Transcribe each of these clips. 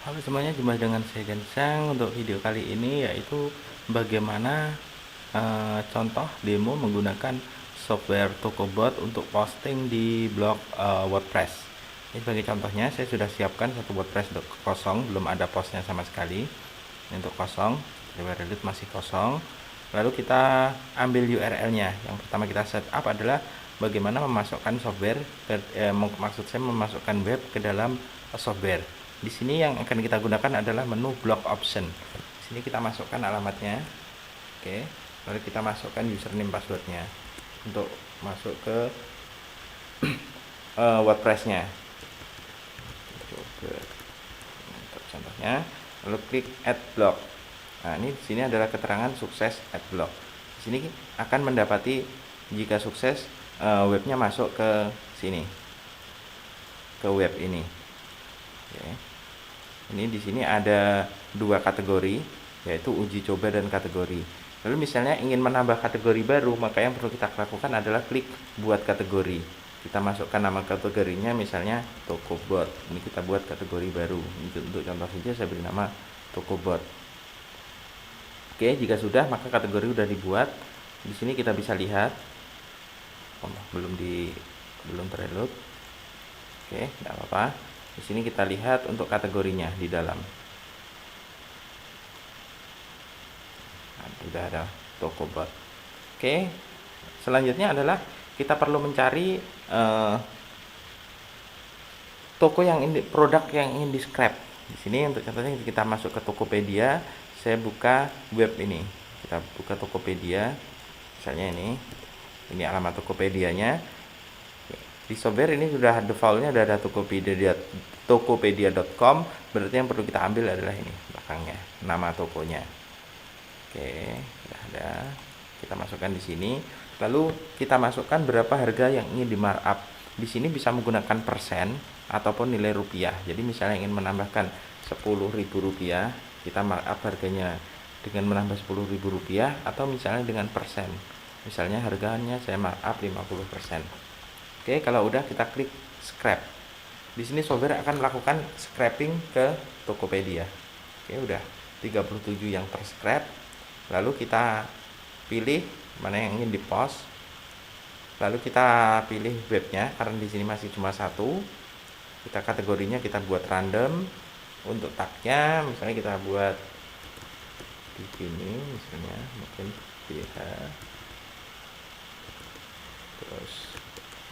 Halo semuanya, jumpa dengan saya Gansang. Untuk video kali ini yaitu bagaimana contoh demo menggunakan software Tokobot untuk posting di blog WordPress. Ini sebagai contohnya, saya sudah siapkan satu WordPress kosong, belum ada postnya sama sekali. Ini untuk kosong, reload masih kosong. Lalu kita ambil URL-nya. Yang pertama kita setup adalah bagaimana memasukkan software maksud saya memasukkan web ke dalam software. Di sini yang akan kita gunakan adalah menu block option. Di sini kita masukkan alamatnya. Oke. Lalu kita masukkan username passwordnya untuk masuk ke WordPress-nya. Coba untuk contohnya, lalu klik add block. Nah, ini di sini adalah keterangan sukses add block. Di sini akan mendapati jika sukses webnya masuk ke sini, ke web ini. Oke. Ini di sini ada dua kategori, yaitu uji coba dan kategori. Lalu misalnya ingin menambah kategori baru, maka yang perlu kita lakukan adalah klik buat kategori. Kita masukkan nama kategorinya, misalnya Tokobot. Ini kita buat kategori baru. Untuk contoh saja saya beri nama Tokobot. Oke, jika sudah maka kategori sudah dibuat. Di sini kita bisa lihat. Belum terreload. Oke, tidak apa-apa. Di sini kita lihat untuk kategorinya di dalam. Nah, sudah ada Tokobot. Oke. Selanjutnya adalah kita perlu mencari toko yang produk yang ingin di-scrap. Di sini untuk contohnya kita masuk ke Tokopedia, saya buka web ini. Kita buka Tokopedia. Misalnya ini. Ini alamat Tokopedianya. Di software ini sudah defaultnya sudah ada tokopedia.com, berarti yang perlu kita ambil adalah ini belakangnya, nama tokonya. Oke, sudah ada. Kita masukkan di sini. Lalu kita masukkan berapa harga yang ingin di markup. Di sini bisa menggunakan persen ataupun nilai rupiah. Jadi misalnya ingin menambahkan Rp10.000, kita markup harganya dengan menambah Rp10.000 atau misalnya dengan persen. Misalnya harganya saya markup 50%. Oke, kalau udah kita klik scrap. Di sini software akan melakukan scrapping ke Tokopedia. Oke, udah 37 yang terscrap. Lalu kita pilih mana yang ingin di-post. Lalu kita pilih webnya karena di sini masih cuma satu. Kita kategorinya kita buat random. Untuk tagnya misalnya kita buat di sini misalnya mungkin BH. Terus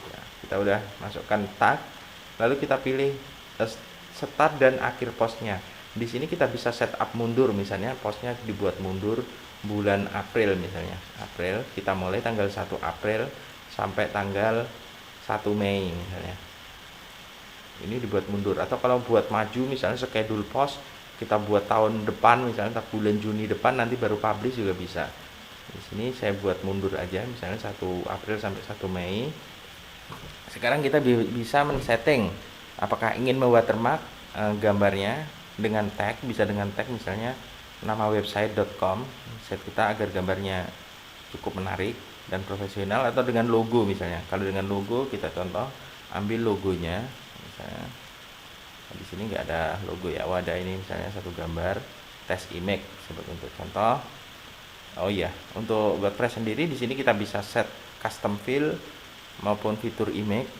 ya, kita udah masukkan tag, lalu kita pilih start dan akhir postnya. Di sini kita bisa setup mundur, misalnya postnya dibuat mundur bulan April misalnya. April, kita mulai tanggal 1 April sampai tanggal 1 Mei misalnya. Ini dibuat mundur. Atau kalau buat maju misalnya schedule post, kita buat tahun depan misalnya bulan Juni depan nanti baru publish juga bisa. Di sini saya buat mundur aja misalnya 1 April sampai 1 Mei. Sekarang kita bisa men-setting apakah ingin mewatermark gambarnya dengan tag, bisa dengan tag misalnya nama website.com, set kita agar gambarnya cukup menarik dan profesional, atau dengan logo misalnya. Kalau dengan logo kita contoh ambil logonya misalnya. Di sini nggak ada logo ya, ada ini misalnya satu gambar test image sebagai untuk contoh. Oh iya, untuk WordPress sendiri di sini kita bisa set custom fill maupun fitur image,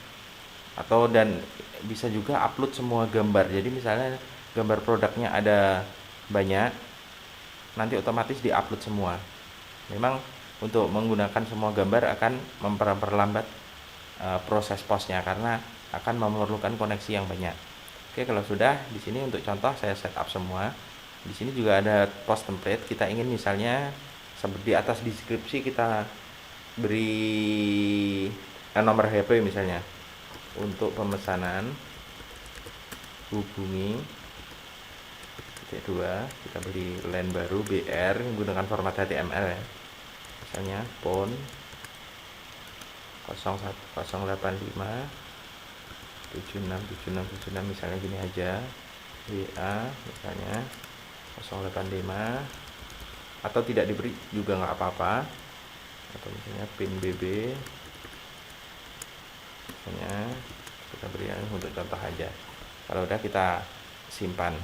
atau dan bisa juga upload semua gambar. Jadi misalnya gambar produknya ada banyak, nanti otomatis diupload semua. Memang untuk menggunakan semua gambar akan memperlambat proses postnya karena akan memerlukan koneksi yang banyak. Oke, kalau sudah di sini untuk contoh saya setup semua. Di sini juga ada post template. Kita ingin misalnya seperti di atas deskripsi kita beri nomor HP misalnya. Untuk pemesanan hubungi titik 2, kita beri line baru BR menggunakan format HTML ya. Misalnya phone 01085 767676 misalnya gini aja. WA misalnya 085, atau tidak diberi juga nggak apa-apa, atau misalnya pin BB misalnya kita beri untuk contoh aja. Kalau udah kita simpan.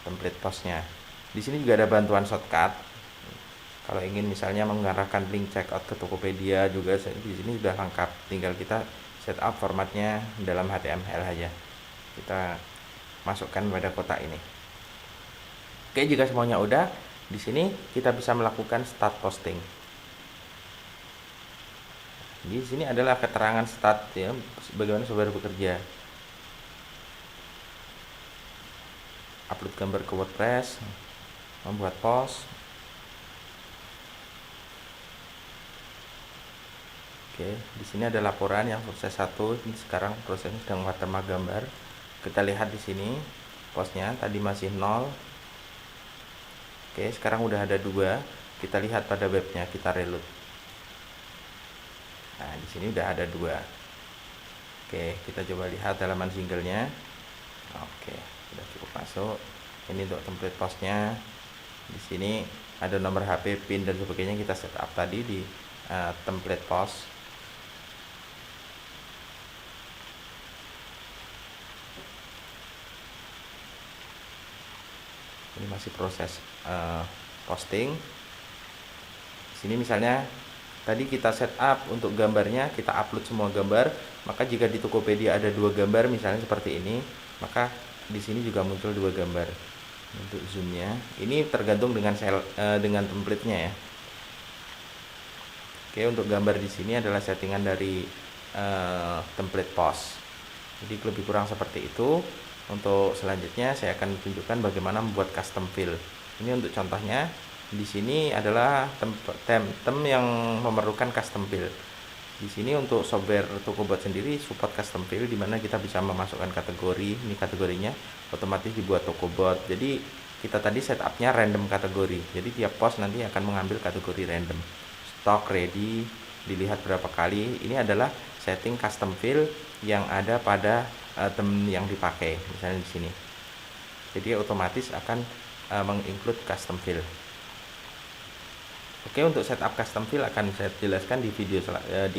template postnya. Di sini juga ada bantuan shortcut. Kalau ingin misalnya mengarahkan link checkout ke Tokopedia juga di sini sudah lengkap. Tinggal kita setup formatnya dalam HTML aja. Kita masukkan pada kotak ini. Oke, jika semuanya udah, di sini kita bisa melakukan start posting. Di sini adalah keterangan start ya, bagaimana saudara bekerja. Upload gambar ke WordPress, membuat post. Oke, di sini ada laporan yang proses 1. Ini sekarang prosesnya sedang watermark gambar. Kita lihat di sini postnya tadi masih 0. Oke, sekarang udah ada 2. Kita lihat pada webnya, kita reload. Nah, di sini udah ada 2. Oke, kita coba lihat halaman singlenya. Oke, sudah cukup masuk. Ini untuk template postnya. Di sini ada nomor HP, PIN dan sebagainya kita setup tadi di template post. Ini masih proses posting. Di sini misalnya tadi kita setup untuk gambarnya, kita upload semua gambar. Maka jika di Tokopedia ada 2 gambar misalnya seperti ini, maka di sini juga muncul 2 gambar. Untuk zoomnya, ini tergantung dengan dengan template-nya ya. Oke, untuk gambar di sini adalah settingan dari template post. Jadi lebih kurang seperti itu. Untuk selanjutnya saya akan tunjukkan bagaimana membuat custom fill. Ini untuk contohnya. Di sini adalah tem yang memerlukan custom fill. Di sini untuk software Tokobot sendiri support custom fill, di mana kita bisa memasukkan kategori. Ini kategorinya otomatis dibuat Tokobot. Jadi kita tadi setupnya random kategori. Jadi tiap post nanti akan mengambil kategori random. Stock ready, dilihat berapa kali. Ini adalah setting custom fill yang ada pada tem yang dipakai, misalnya di sini. Jadi otomatis akan menginclude custom fill. Oke, untuk setup custom fill akan saya jelaskan di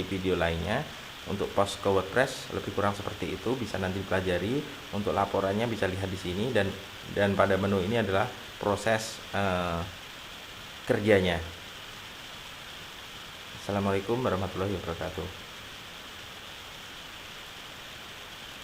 video lainnya. Untuk post ke WordPress lebih kurang seperti itu, bisa nanti pelajari. Untuk laporannya bisa lihat di sini, dan pada menu ini adalah proses kerjanya. Assalamualaikum warahmatullahi wabarakatuh.